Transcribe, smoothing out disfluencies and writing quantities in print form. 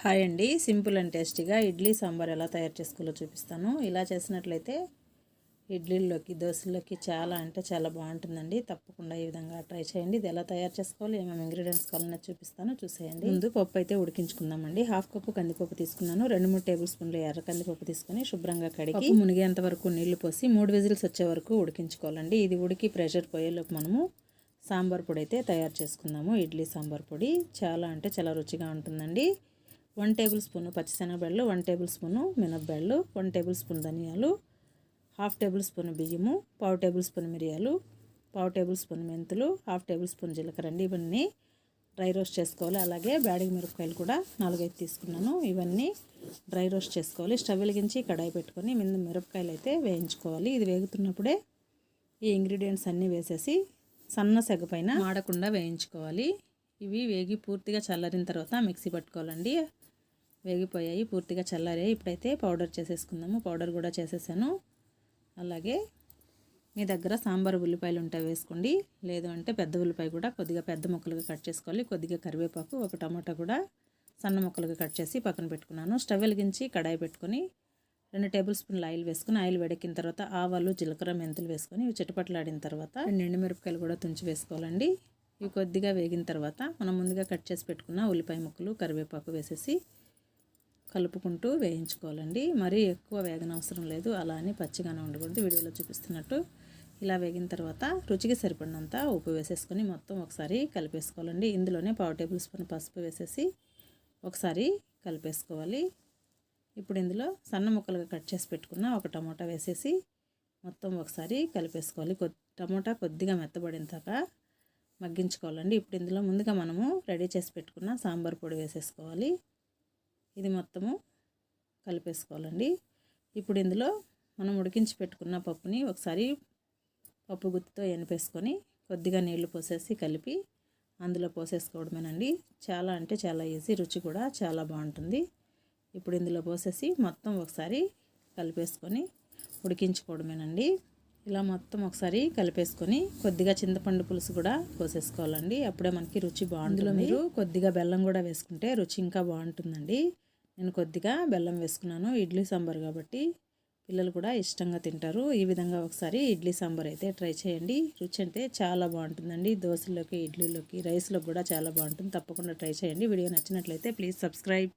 Hi అండి, simple and టేస్టీగా ఇడ్లీ సాంబార్ ఎలా తయారు చేసుకోవాలో చూపిస్తాను. ఇలా చేసినట్లయితే ఇడ్లీల్లోకి దోశల్లోకి చాలా అంటే చాలా బాగుంటుందండి. తప్పకుండా ఈ విధంగా ట్రై చేయండి. ఇది ఎలా తయారు చేసుకోవాలి, ఏమేమి ఇంగ్రీడియంట్స్ కావాలని చూపిస్తాను, చూసేయండి. ముందు పప్పు అయితే ఉడికించుకుందామండి. హాఫ్ కప్పు కందిపప్పు తీసుకున్నాను. 2-3 టేబుల్ స్పూన్లు ఎర్ర కందిపప్పు తీసుకొని శుభ్రంగా కడిగి మునిగేంత వరకు నీళ్లు పోసి 3 విజిల్స్ వచ్చే వరకు ఉడికించుకోవాలండి. ఇది ఉడికి ప్రెషర్ పోయేలోపు మనము సాంబార్ పొడి అయితే తయారు చేసుకుందాము. ఇడ్లీ సాంబార్ పొడి చాలా అంటే చాలా రుచిగా ఉంటుందండి. 1 టేబుల్ స్పూన్ పచ్చిశనగబెడలు, 1 టేబుల్ స్పూన్ మినపబెడలు, 1 టేబుల్ స్పూన్ ధనియాలు, 1/2 టేబుల్ స్పూన్ బియ్యము, 1/4 టేబుల్ స్పూన్ మిరియాలు, 1/4 టేబుల్ స్పూన్ మెంతులు, 1/2 టేబుల్ స్పూన్ జీలకర్ర అండి. ఇవన్నీ డ్రై రోస్ట్ చేసుకోవాలి. అలాగే బ్యాడిగి మిరపకాయలు కూడా 4-5 తీసుకున్నాను. ఇవన్నీ డ్రై రోస్ట్ చేసుకోవాలి. స్టవ్ వెలిగించి కడాయి పెట్టుకొని ముందు మిరపకాయలు అయితే వేయించుకోవాలి. ఇది వేగుతున్నప్పుడే ఈ ఇంగ్రీడియంట్స్ అన్నీ వేసేసి సన్న సెగ పైన మాడకుండా వేయించుకోవాలి. ఇవి వేగి పూర్తిగా చల్లారిన తర్వాత మిక్సీ పట్టుకోవాలండి. వేగిపోయాయి, పూర్తిగా చల్లారాయి. ఇప్పుడైతే పౌడర్ చేసేసుకుందాము. పౌడర్ కూడా చేసేసాను. అలాగే మీ దగ్గర సాంబార్ ఉల్లిపాయలు ఉంటే వేసుకోండి, లేదు అంటే పెద్ద ఉల్లిపాయ కూడా కొద్దిగా పెద్ద ముక్కలుగా కట్ చేసుకోవాలి. కొద్దిగా కరివేపాకు, ఒక టమాటా కూడా సన్న ముక్కలుగా కట్ చేసి పక్కన పెట్టుకున్నాను. స్టవ్ వెలిగించి కడాయి పెట్టుకొని 2 టేబుల్ స్పూన్లు ఆయిల్ వేసుకొని ఆయిల్ వేడెక్కిన తర్వాత ఆవాలు, జీలకర్ర, మెంతులు వేసుకొని ఇవి చిటపట్లాడిన తర్వాత 2 ఎండుమిరపకాయలు కూడా తుంచి వేసుకోవాలండి. ఇవి కొద్దిగా వేగిన తర్వాత మనం ముందుగా కట్ చేసి పెట్టుకున్న ఉల్లిపాయ ముక్కలు, కరివేపాకు వేసేసి కలుపుకుంటూ వేయించుకోవాలండి. మరీ ఎక్కువ వేగనవసరం లేదు, అలా అని పచ్చిగానే ఉండకూడదు. వీడియోలో చూపిస్తున్నట్టు ఇలా వేగిన తర్వాత రుచికి సరిపడినంత ఉప్పు వేసేసుకొని మొత్తం ఒకసారి కలిపేసుకోవాలండి. ఇందులోనే 1/4 టేబుల్ స్పూన్ పసుపు వేసేసి ఒకసారి కలిపేసుకోవాలి. ఇప్పుడు ఇందులో సన్న ముక్కలుగా కట్ చేసి పెట్టుకున్న ఒక టమాటా వేసేసి మొత్తం ఒకసారి కలిపేసుకోవాలి. టమాటా కొద్దిగా మెత్తబడిన దాకా మగ్గించుకోవాలండి. ఇప్పుడు ఇందులో ముందుగా మనము రెడీ చేసి పెట్టుకున్న సాంబార్ పొడి వేసేసుకోవాలి. ఇది మొత్తము కలిపేసుకోవాలండి. ఇప్పుడు ఇందులో మనం ఉడికించి పెట్టుకున్న పప్పుని ఒకసారి పప్పు గుత్తితో ఎనిపేసుకొని కొద్దిగా నీళ్లు పోసేసి కలిపి అందులో పోసేసుకోవడమేనండి. చాలా అంటే చాలా ఈజీ, రుచి కూడా చాలా బాగుంటుంది. ఇప్పుడు ఇందులో పోసేసి మొత్తం ఒకసారి కలిపేసుకొని ఉడికించుకోవడమేనండి. ఇలా మొత్తం ఒకసారి కలిపేసుకొని కొద్దిగా చింతపండు పులుసు కూడా పోసేసుకోవాలండి. అప్పుడే మనకి రుచి బాగుంటుంది. మీరు కొద్దిగా బెల్లం కూడా వేసుకుంటే రుచి ఇంకా బాగుంటుందండి. నేను కొద్దిగా బెల్లం వేసుకున్నాను. ఇడ్లీ సాంబార్ కాబట్టి పిల్లలు కూడా ఇష్టంగా తింటారు. ఈ విధంగా ఒకసారి ఇడ్లీ సాంబార్ అయితే ట్రై చేయండి. రుచి అంటే చాలా బాగుంటుందండి. దోశలోకి, ఇడ్లీలోకి, రైస్లోకి కూడా చాలా బాగుంటుంది. తప్పకుండా ట్రై చేయండి. వీడియో నచ్చినట్లయితే ప్లీజ్ సబ్స్క్రైబ్.